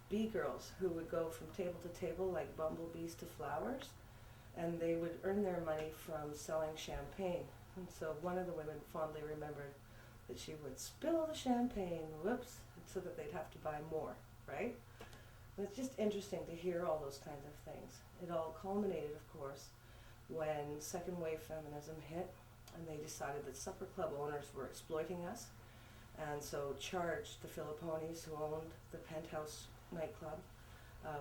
bee girls who would go from table to table like bumblebees to flowers, and they would earn their money from selling champagne. And so one of the women fondly remembered that she would spill the champagne, whoops, so that they'd have to buy more, right? And it's just interesting to hear all those kinds of things. It all culminated, of course, when second wave feminism hit, and they decided that supper club owners were exploiting us, and so charged the Filiponis who owned the Penthouse nightclub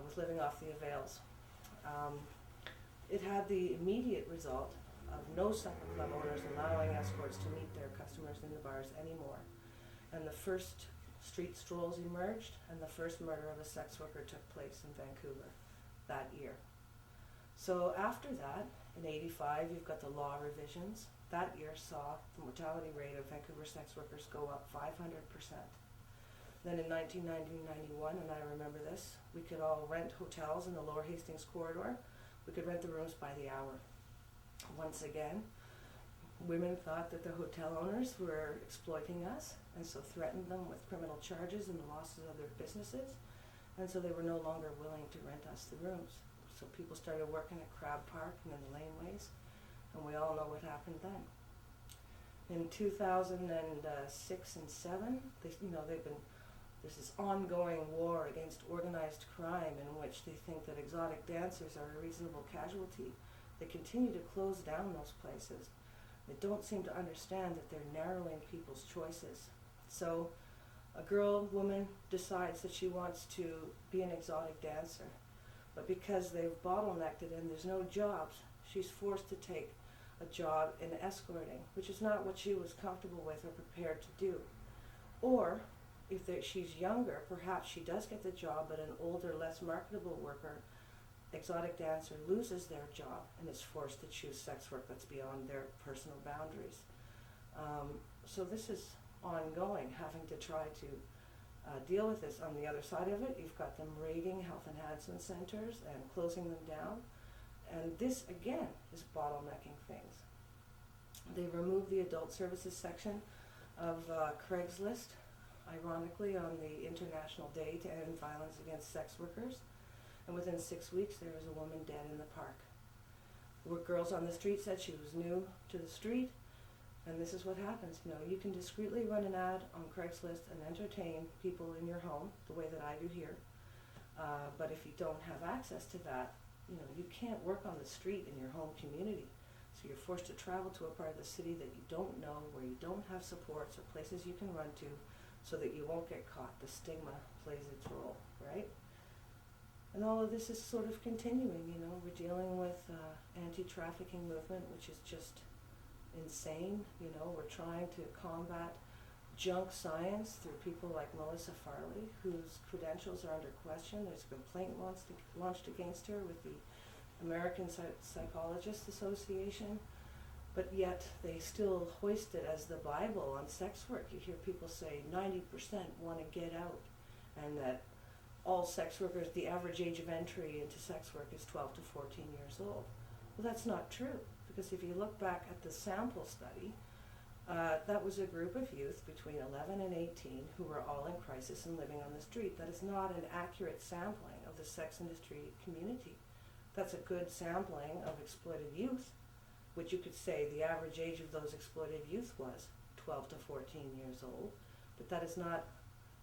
with living off the avails. It had the immediate result of no supper club owners allowing escorts to meet their customers in the bars anymore. And the first street strolls emerged, and the first murder of a sex worker took place in Vancouver that year. So after that, in '85, you've got the law revisions. That year saw the mortality rate of Vancouver sex workers go up 500%. Then in 1990-91, and I remember this, we could all rent hotels in the Lower Hastings corridor. We could rent the rooms by the hour. Once again, women thought that the hotel owners were exploiting us, and so threatened them with criminal charges and the losses of their businesses, and so they were no longer willing to rent us the rooms. So people started working at Crab Park and in the laneways, and we all know what happened then. In 2006 and 7, there's this ongoing war against organized crime in which they think that exotic dancers are a reasonable casualty. They continue to close down those places. They don't seem to understand that they're narrowing people's choices. So a woman decides that she wants to be an exotic dancer, but because they've bottlenecked it and there's no jobs, she's forced to take a job in escorting, which is not what she was comfortable with or prepared to do. Or if she's younger, perhaps she does get the job, but an older, less marketable exotic dancer loses their job and is forced to choose sex work that's beyond their personal boundaries. So this is ongoing, having to try to deal with this. On the other side of it, you've got them raiding health enhancement centers and closing them down. And this, again, is bottlenecking things. They removed the adult services section of Craigslist, ironically, on the International Day to End Violence Against Sex Workers. And within 6 weeks, there was a woman dead in the park. Girls on the street said she was new to the street, and this is what happens. You can discreetly run an ad on Craigslist and entertain people in your home, the way that I do here. But if you don't have access to that, you can't work on the street in your home community. So you're forced to travel to a part of the city that you don't know, where you don't have supports or places you can run to, so that you won't get caught. The stigma plays its role, right? And all of this is sort of continuing, We're dealing with anti-trafficking movement, which is just insane. We're trying to combat junk science through people like Melissa Farley, whose credentials are under question. There's a complaint launched against her with the American Psychologists Association, but yet they still hoist it as the Bible on sex work. You hear people say 90% want to get out, and that all sex workers, the average age of entry into sex work is 12 to 14 years old. Well, that's not true, because if you look back at the sample study, that was a group of youth between 11 and 18 who were all in crisis and living on the street. That is not an accurate sampling of the sex industry community. That's a good sampling of exploited youth, which you could say the average age of those exploited youth was 12 to 14 years old, but that is not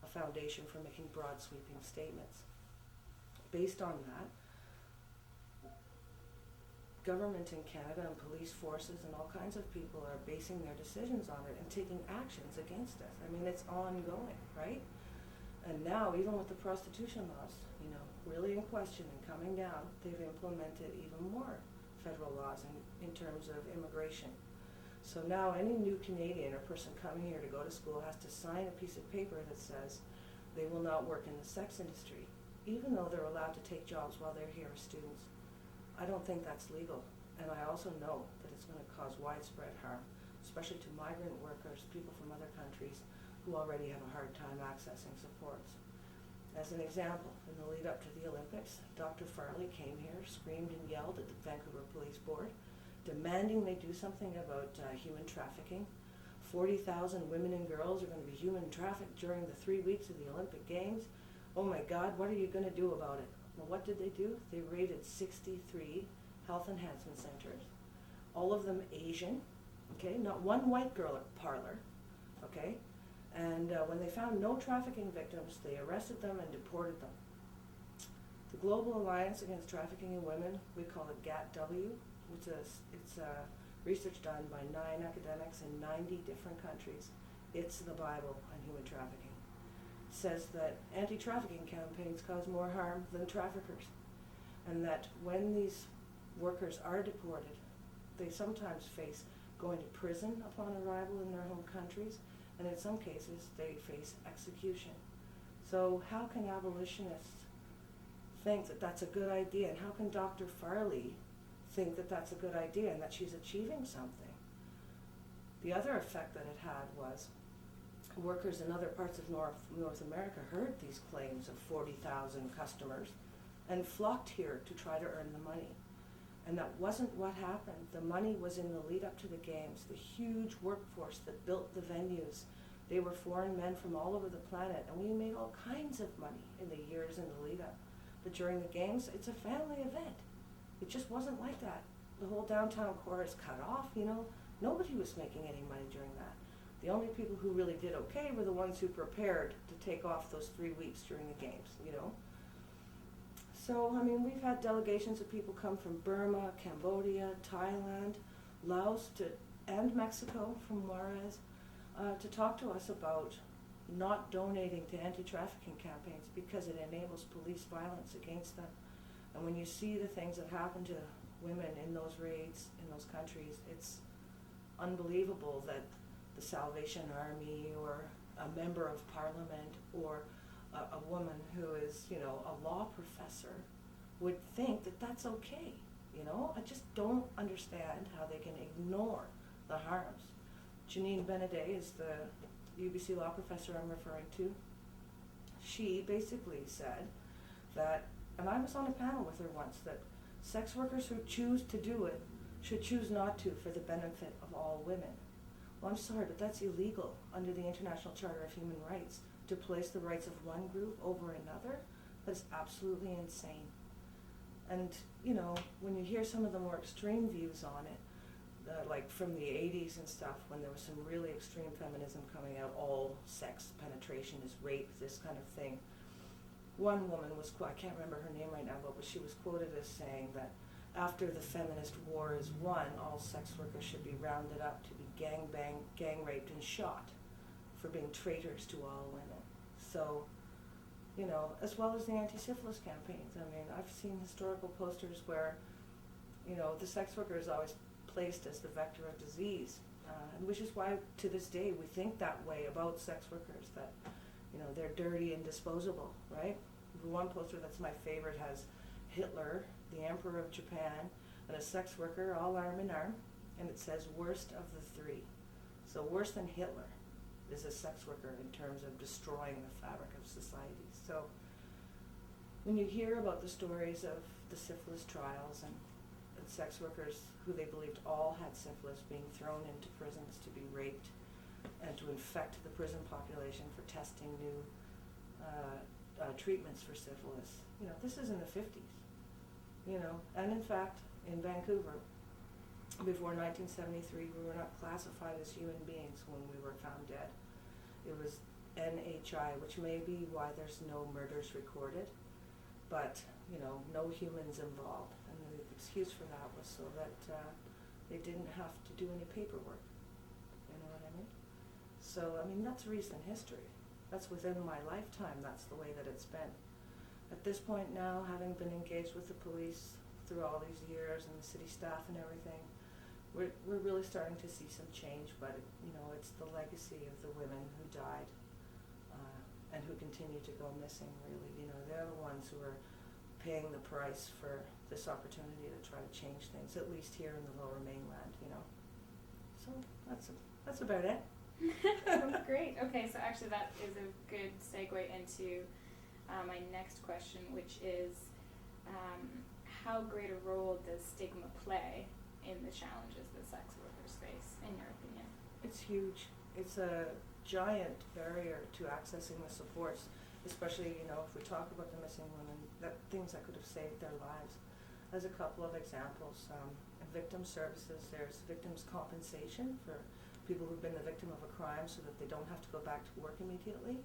a foundation for making broad sweeping statements. Based on that, government in Canada and police forces and all kinds of people are basing their decisions on it and taking actions against us. I mean, it's ongoing, right? And now, even with the prostitution laws, really in question and coming down, they've implemented even more federal laws in terms of immigration. So now any new Canadian or person coming here to go to school has to sign a piece of paper that says they will not work in the sex industry, even though they're allowed to take jobs while they're here as students. I don't think that's legal, and I also know that it's going to cause widespread harm, especially to migrant workers, people from other countries who already have a hard time accessing supports. As an example, in the lead up to the Olympics, Dr. Farley came here, screamed and yelled at the Vancouver Police Board, demanding they do something about human trafficking. 40,000 women and girls are going to be human trafficked during the 3 weeks of the Olympic Games. oh my God, what are you going to do about it? Well, what did they do? They raided 63 health enhancement centers, all of them Asian, okay, not one white girl at parlor, okay, and when they found no trafficking victims, they arrested them and deported them. The Global Alliance Against Trafficking in Women, we call it GATW, it's research done by 9 academics in 90 different countries. It's the Bible on human trafficking. Says that anti-trafficking campaigns cause more harm than traffickers, and that when these workers are deported, they sometimes face going to prison upon arrival in their home countries, and in some cases they face execution. So how can abolitionists think that that's a good idea, and how can Dr. Farley think that that's a good idea and that she's achieving something? The other effect that it had was workers in other parts of North America heard these claims of 40,000 customers and flocked here to try to earn the money. And that wasn't what happened. The money was in the lead up to the games, the huge workforce that built the venues. They were foreign men from all over the planet, and we made all kinds of money in the years in the lead up. But during the games, it's a family event. It just wasn't like that. The whole downtown core is cut off, you know. Nobody was making any money during that. The only people who really did okay were the ones who prepared to take off those 3 weeks during the games, you know. So, I mean, we've had delegations of people come from Burma, Cambodia, Thailand, Laos, and Mexico, from Juarez, to talk to us about not donating to anti-trafficking campaigns because it enables police violence against them. And when you see the things that happen to women in those raids, in those countries, it's unbelievable that the Salvation Army or a member of parliament or a woman who is, you know, a law professor would think that that's okay, you know? I just don't understand how they can ignore the harms. Janine Benedet is the UBC law professor I'm referring to. She basically said that, and I was on a panel with her once, that sex workers who choose to do it should choose not to for the benefit of all women. Well, I'm sorry, but that's illegal under the International Charter of Human Rights to place the rights of one group over another. That's absolutely insane. And, you know, when you hear some of the more extreme views on it, like from the 80s and stuff, when there was some really extreme feminism coming out, all sex penetration is rape, this kind of thing. One woman was, I can't remember her name right now, but she was quoted as saying that after the feminist war is won, all sex workers should be rounded up to be gang raped and shot for being traitors to all women. So, you know, as well as the anti-syphilis campaigns. I mean, I've seen historical posters where, you know, the sex worker is always placed as the vector of disease, which is why to this day we think that way about sex workers, that, you know, they're dirty and disposable, right? The one poster that's my favorite has Hitler, the Emperor of Japan, and a sex worker all arm in arm, and it says worst of the three. So worse than Hitler is a sex worker in terms of destroying the fabric of society. So when you hear about the stories of the syphilis trials and sex workers who they believed all had syphilis being thrown into prisons to be raped and to infect the prison population for testing new treatments for syphilis, you know, this is in the 50s, you know. And in fact, in Vancouver, before 1973, we were not classified as human beings when we were found dead. It was NHI, which may be why there's no murders recorded, but, you know, no humans involved. And the excuse for that was so that they didn't have to do any paperwork. You know what I mean? So, I mean, that's recent history. That's within my lifetime, that's the way that it's been. At this point now, having been engaged with the police through all these years and the city staff and everything, we're really starting to see some change, but, you know, it's the legacy of the women who died and who continue to go missing, really. You know, they're the ones who are paying the price for this opportunity to try to change things, at least here in the Lower Mainland, you know. So that's about it. Great. Okay, so actually that is a good segue into my next question, which is how great a role does stigma play in the challenges that sex workers face, in your opinion? It's huge. It's a giant barrier to accessing the supports especially, you know, if we talk about the missing women, things that could have saved their lives. As a couple of examples, in victim services, there's victims compensation for people who've been the victim of a crime so that they don't have to go back to work immediately.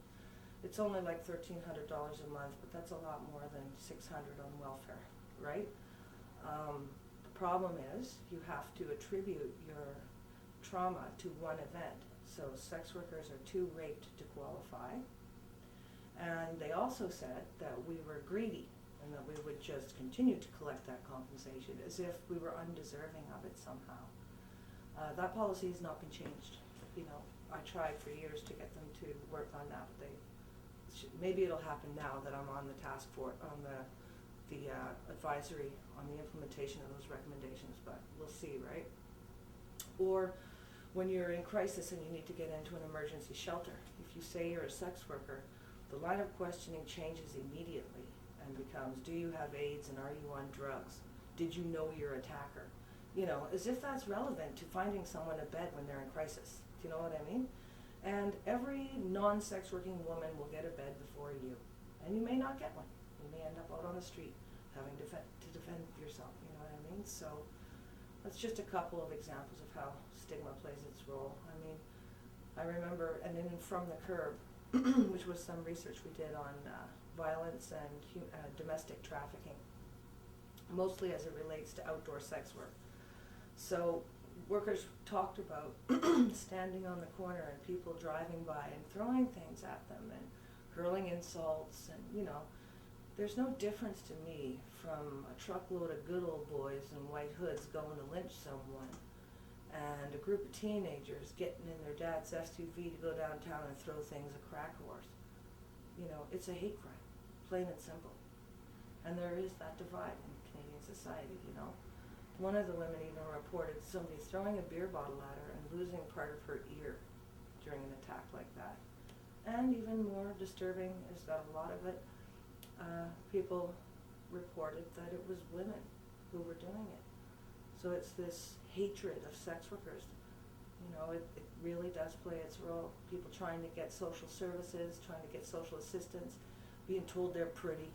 It's only like $1,300 a month, but that's a lot more than $600 on welfare, right? The problem is you have to attribute your trauma to one event. So sex workers are too raped to qualify. And they also said that we were greedy and that we would just continue to collect that compensation as if we were undeserving of it somehow. That policy has not been changed. You know, I tried for years to get them to work on that, but maybe it'll happen now that I'm on the task force, on the advisory on the implementation of those recommendations, but we'll see, right? Or when you're in crisis and you need to get into an emergency shelter, if you say you're a sex worker, the line of questioning changes immediately and becomes, do you have AIDS and are you on drugs? Did you know your attacker? You know, as if that's relevant to finding someone a bed when they're in crisis. Do you know what I mean? And every non-sex working woman will get a bed before you. And you may not get one. You may end up out on the street having to defend yourself, you know what I mean? So that's just a couple of examples of how stigma plays its role. I mean, I remember, and then From the Curb, which was some research we did on violence and domestic trafficking, mostly as it relates to outdoor sex work. So workers talked about standing on the corner and people driving by and throwing things at them and hurling insults, and you know, there's no difference to me from a truckload of good old boys in white hoods going to lynch someone and a group of teenagers getting in their dad's SUV to go downtown and throw things at crack whores. You know, it's a hate crime, plain and simple. And there is that divide in Canadian society, you know. One of the women even reported somebody throwing a beer bottle at her and losing part of her ear during an attack like that. And even more disturbing is that a lot of it, people reported that it was women who were doing it. So it's this hatred of sex workers. You know, it really does play its role. People trying to get social services, trying to get social assistance, being told they're pretty,